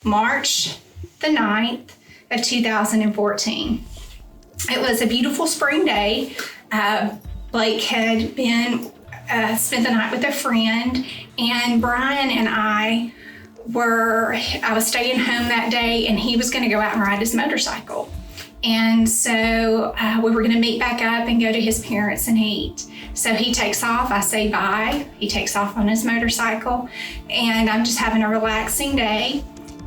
March the 9th of 2014. It was a beautiful spring day. Blake had spent the night with a friend, and Brian and I was staying home that day, and he was going to go out and ride his motorcycle. And so we were going to meet back up and go to his parents and eat. So he takes off, I say bye. He takes off on his motorcycle, and I'm just having a relaxing day.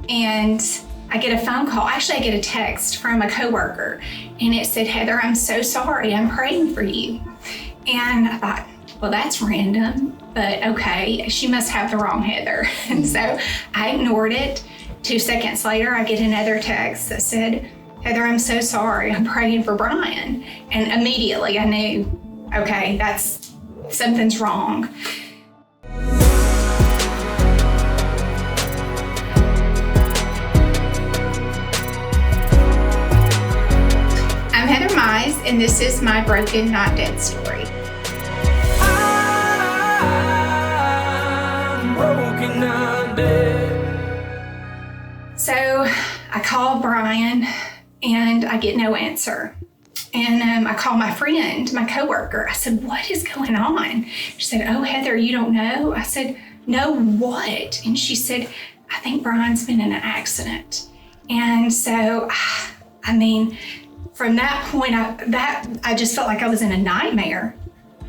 And I get a phone call. Actually, I get a text from a coworker, and it said, "Heather, I'm so sorry. I'm praying for you." And I thought, well, that's random, but okay, she must have the wrong Heather. And so I ignored it. 2 seconds later, I get another text that said, "Heather, I'm so sorry. I'm praying for Brian." And immediately I knew, okay, something's wrong. I'm Heather Mize, and this is my Broken Not Dead story. I'm broken, not dead. So I call Brian, and I get no answer. And I call my friend, my coworker. I said, "What is going on?" She said, "Oh, Heather, you don't know?" I said, "No, what?" And she said, "I think Brian's been in an accident." And so, from that point, I just felt like I was in a nightmare.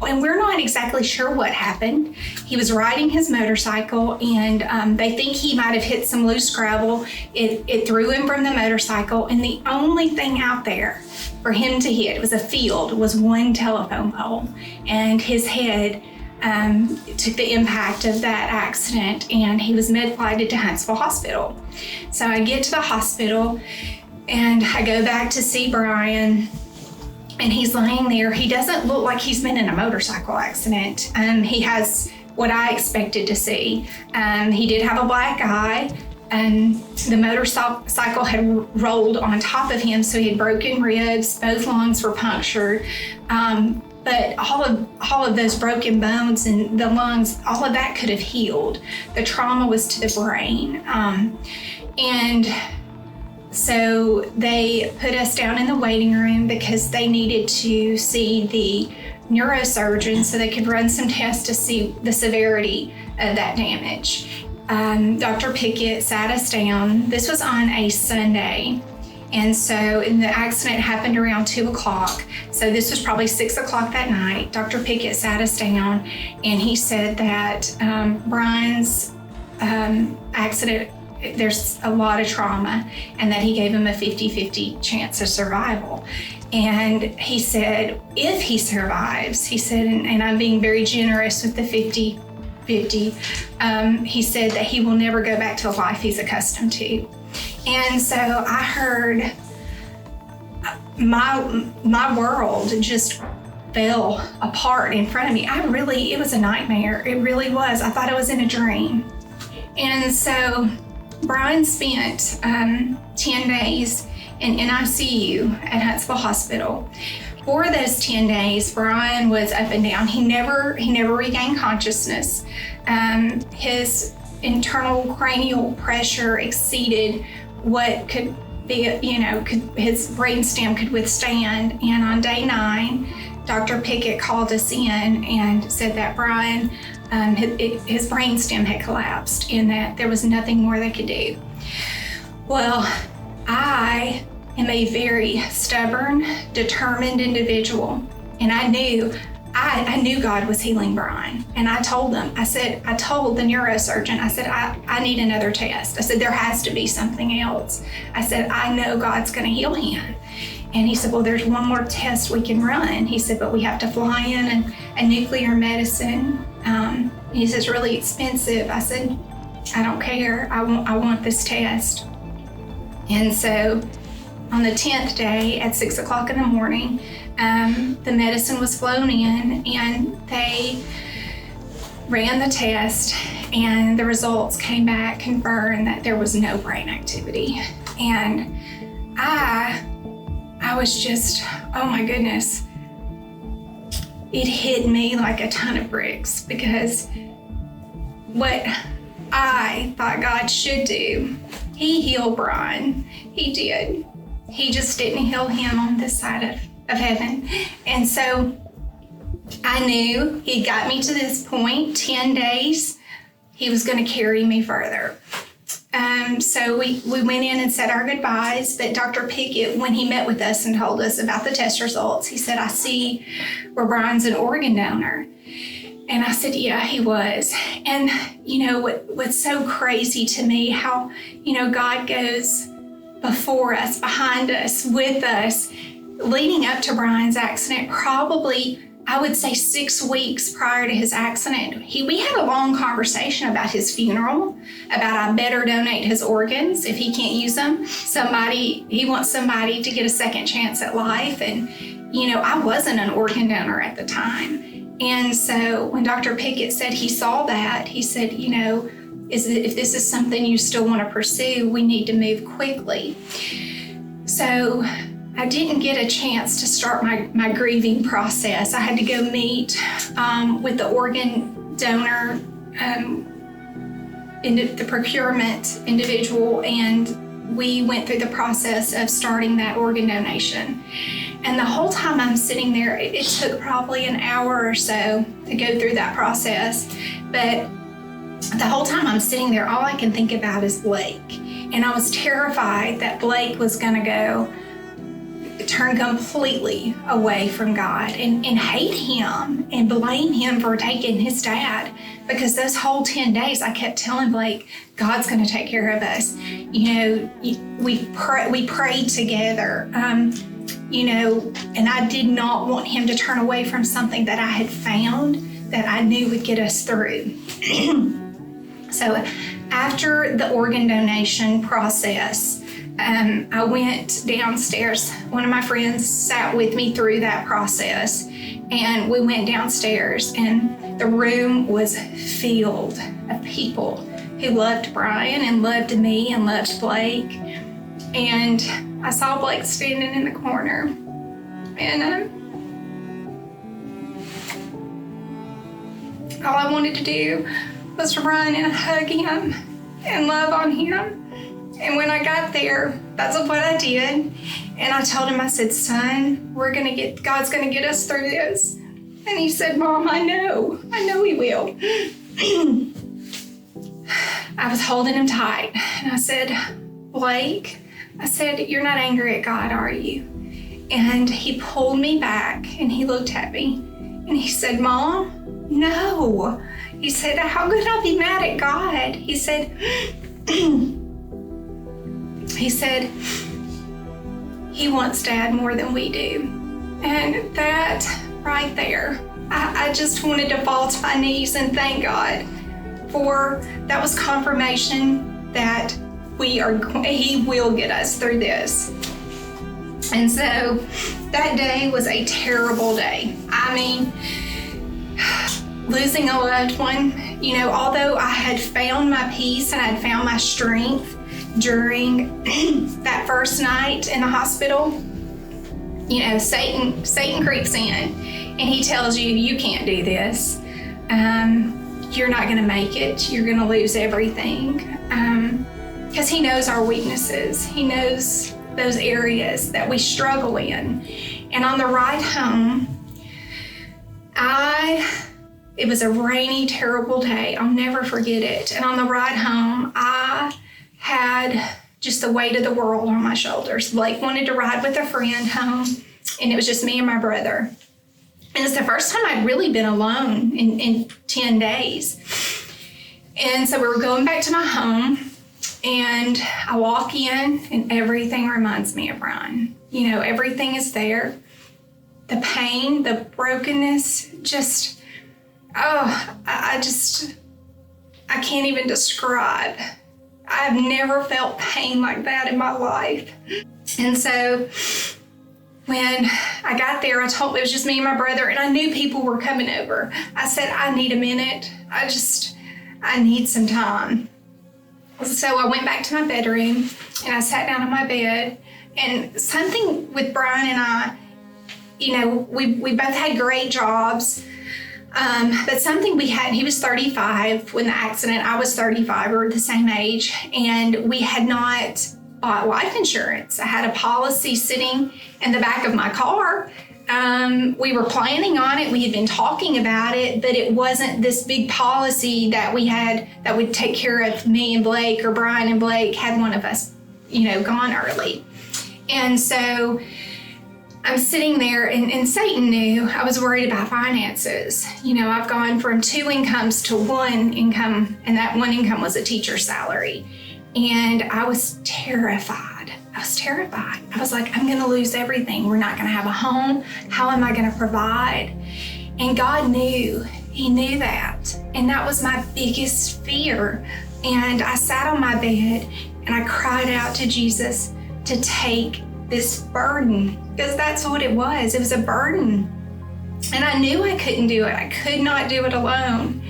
And we're not exactly sure what happened. He was riding his motorcycle, and they think he might have hit some loose gravel. It threw him from the motorcycle, and the only thing out there for him to hit, it was a field, was one telephone pole. And his head took the impact of that accident, and he was med-flighted to Huntsville Hospital. So I get to the hospital, and I go back to see Brian. And he's laying there. He doesn't look like he's been in a motorcycle accident. He has what I expected to see. He did have a black eye, and the motorcycle had rolled on top of him, so he had broken ribs, both lungs were punctured. But all of those broken bones and the lungs, all of that could have healed. The trauma was to the brain. So they put us down in the waiting room because they needed to see the neurosurgeon so they could run some tests to see the severity of that damage. Dr. Pickett sat us down. This was on a Sunday. And so the accident happened around 2:00. So this was probably 6:00 that night. Dr. Pickett sat us down, and he said that Brian's accident, there's a lot of trauma, and that he gave him a 50-50 chance of survival. And he said, if he survives, he said, and I'm being very generous with the 50-50, he said that he will never go back to a life he's accustomed to. And so I heard my world just fell apart in front of me. It was a nightmare. It really was. I thought I was in a dream. And so Brian spent 10 days in NICU at Huntsville Hospital. For those 10 days, Brian was up and down. He never regained consciousness. His internal cranial pressure exceeded what could be, his brainstem could withstand. And on day 9, Dr. Pickett called us in and said that Brian, his brainstem had collapsed and that there was nothing more they could do. Well, I am a very stubborn, determined individual, and I knew God was healing Brian. And I told them, I told the neurosurgeon, I said, I need another test. I said, there has to be something else. I said, I know God's going to heal him. And he said, well, there's one more test we can run. He said, but we have to fly in a nuclear medicine. He says, really expensive. I said, I don't care. I want this test. And so on the 10th day at 6:00 in the morning, the medicine was flown in, and they ran the test, and the results came back, confirmed that there was no brain activity. And I was just, oh my goodness. It hit me like a ton of bricks, because what I thought God should do, He healed Brian. He did. He just didn't heal him on this side of heaven. And so I knew he got me to this point, 10 days, he was going to carry me further. So we went in and said our goodbyes, but Dr. Pickett, when he met with us and told us about the test results, he said, I see where Brian's an organ donor. And I said, yeah, he was. And, what's so crazy to me, how, God goes before us, behind us, with us, leading up to Brian's accident, probably, I would say 6 weeks prior to his accident, we had a long conversation about his funeral, about I better donate his organs if he can't use them. He wants somebody to get a second chance at life. And, I wasn't an organ donor at the time. And so when Dr. Pickett said he saw that, he said, if this is something you still want to pursue, we need to move quickly. So I didn't get a chance to start my grieving process. I had to go meet with the organ donor, the procurement individual, and we went through the process of starting that organ donation. And the whole time I'm sitting there, it took probably an hour or so to go through that process. But the whole time I'm sitting there, all I can think about is Blake. And I was terrified that Blake was going to turn completely away from God and hate him and blame him for taking his dad. Because those whole 10 days, I kept telling Blake, God's going to take care of us. We prayed together. And I did not want him to turn away from something that I had found that I knew would get us through. So after the organ donation process, I went downstairs. One of my friends sat with me through that process, and we went downstairs, and the room was filled of people who loved Brian and loved me and loved Blake. And I saw Blake standing in the corner, and all I wanted to do was to run and hug him and love on him. And when I got there, that's what I did. And I told him, I said, son, God's gonna get us through this. And he said, Mom, I know he will. I was holding him tight, and I said, Blake, I said, you're not angry at God, are you? And he pulled me back and he looked at me and he said, Mom, no. He said, how could I be mad at God? He said, he wants Dad more than we do. And that right there, I just wanted to fall to my knees and thank God for that was confirmation that he will get us through this. And so that day was a terrible day. I mean, losing a loved one, although I had found my peace and I'd found my strength during that first night in the hospital, Satan creeps in and he tells you, you can't do this. You're not going to make it. You're going to lose everything. Because he knows our weaknesses. He knows those areas that we struggle in. And on the ride home, it was a rainy, terrible day. I'll never forget it. And on the ride home, I had just the weight of the world on my shoulders. Blake wanted to ride with a friend home, and it was just me and my brother. And it's the first time I'd really been alone in 10 days. And so we were going back to my home, and I walk in, and everything reminds me of Brian. Everything is there. The pain, the brokenness, I can't even describe. I've never felt pain like that in my life. And so when I got there, it was just me and my brother, and I knew people were coming over. I said, I need a minute. I need some time. So I went back to my bedroom and I sat down on my bed, and something with Brian and I, we both had great jobs. But something we had, he was 35 when the accident, I was 35, we were the same age, and we had not bought life insurance. I had a policy sitting in the back of my car. We were planning on it. We had been talking about it, but it wasn't this big policy that we had that would take care of me and Blake, or Brian and Blake had one of us, gone early. And so I'm sitting there, and Satan knew I was worried about finances. I've gone from 2 incomes to 1 income, and that 1 income was a teacher's salary. And I was terrified. I was like, I'm going to lose everything. We're not going to have a home. How am I going to provide? And God knew. He knew that. And that was my biggest fear. And I sat on my bed and I cried out to Jesus to take this burden, because that's what it was. It was a burden. And I knew I couldn't do it. I could not do it alone.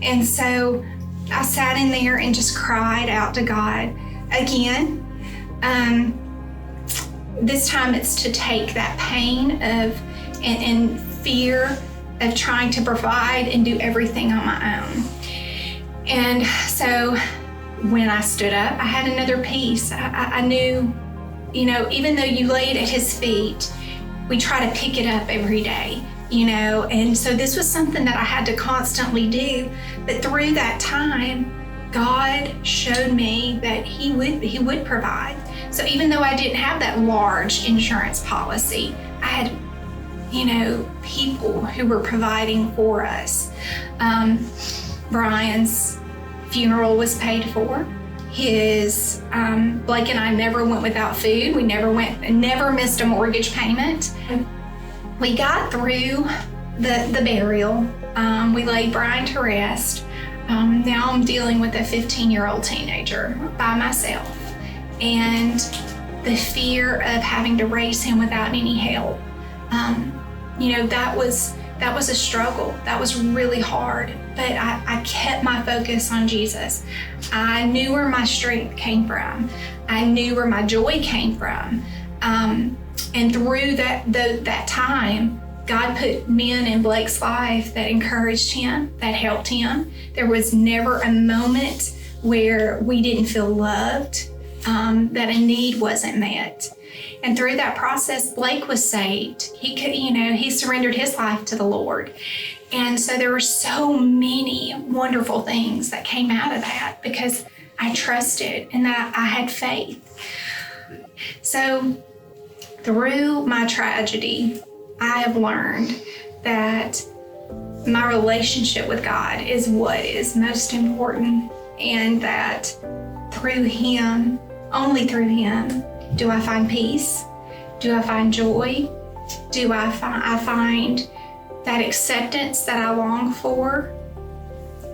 And so I sat in there and just cried out to God again. This time it's to take that pain of and fear of trying to provide and do everything on my own. And so when I stood up, I had another peace. I knew, even though you lay it at his feet, we try to pick it up every day, and so this was something that I had to constantly do. But through that time, God showed me that he would provide. So even though I didn't have that large insurance policy, I had, people who were providing for us. Brian's funeral was paid for. His Blake and I never went without food. We never missed a mortgage payment. We got through the burial. We laid Brian to rest. Now I'm dealing with a 15-year-old teenager by myself, and the fear of having to raise him without any help. That was a struggle. That was really hard, but I kept my focus on Jesus. I knew where my strength came from. I knew where my joy came from. And through that time, God put men in Blake's life that encouraged him, that helped him. There was never a moment where we didn't feel loved, that a need wasn't met. And through that process, Blake was saved. He surrendered his life to the Lord. And so there were so many wonderful things that came out of that because I trusted and that I had faith. So through my tragedy, I have learned that my relationship with God is what is most important, and that through him, only through him, do I find peace? Do I find joy? Do I find that acceptance that I long for?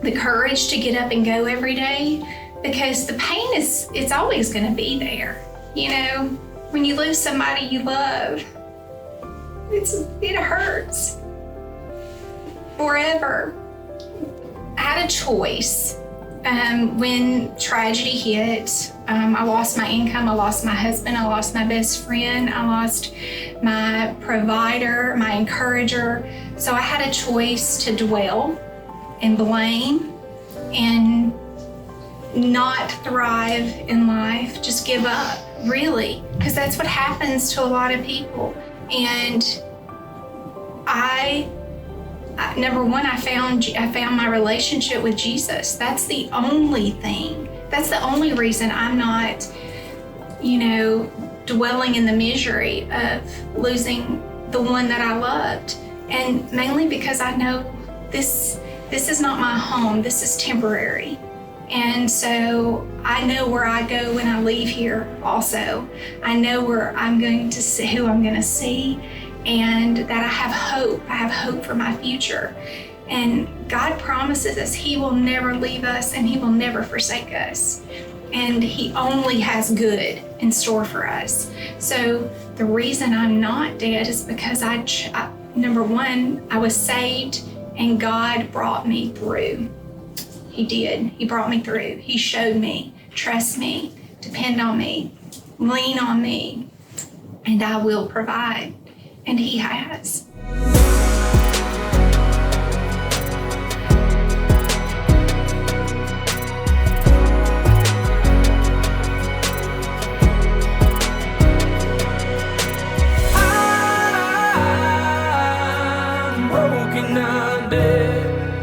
The courage to get up and go every day? Because the pain it's always going to be there. When you lose somebody you love, it hurts forever. I had a choice. When tragedy hit, I lost my income, I lost my husband, I lost my best friend, I lost my provider, my encourager. So I had a choice to dwell and blame and not thrive in life, just give up, really, because that's what happens to a lot of people. And number one, I found my relationship with Jesus. That's the only thing. That's the only reason I'm not, dwelling in the misery of losing the one that I loved. And mainly because I know this is not my home. This is temporary. And so I know where I go when I leave here also. I know where I'm going to see, who I'm going to see, and that I have hope. I have hope for my future. And God promises us He will never leave us and He will never forsake us. And He only has good in store for us. So the reason I'm not dead is because number one, I was saved and God brought me through. He did. He brought me through. He showed me, trust me, depend on me, lean on me, and I will provide. And He has. broken, I'm dead.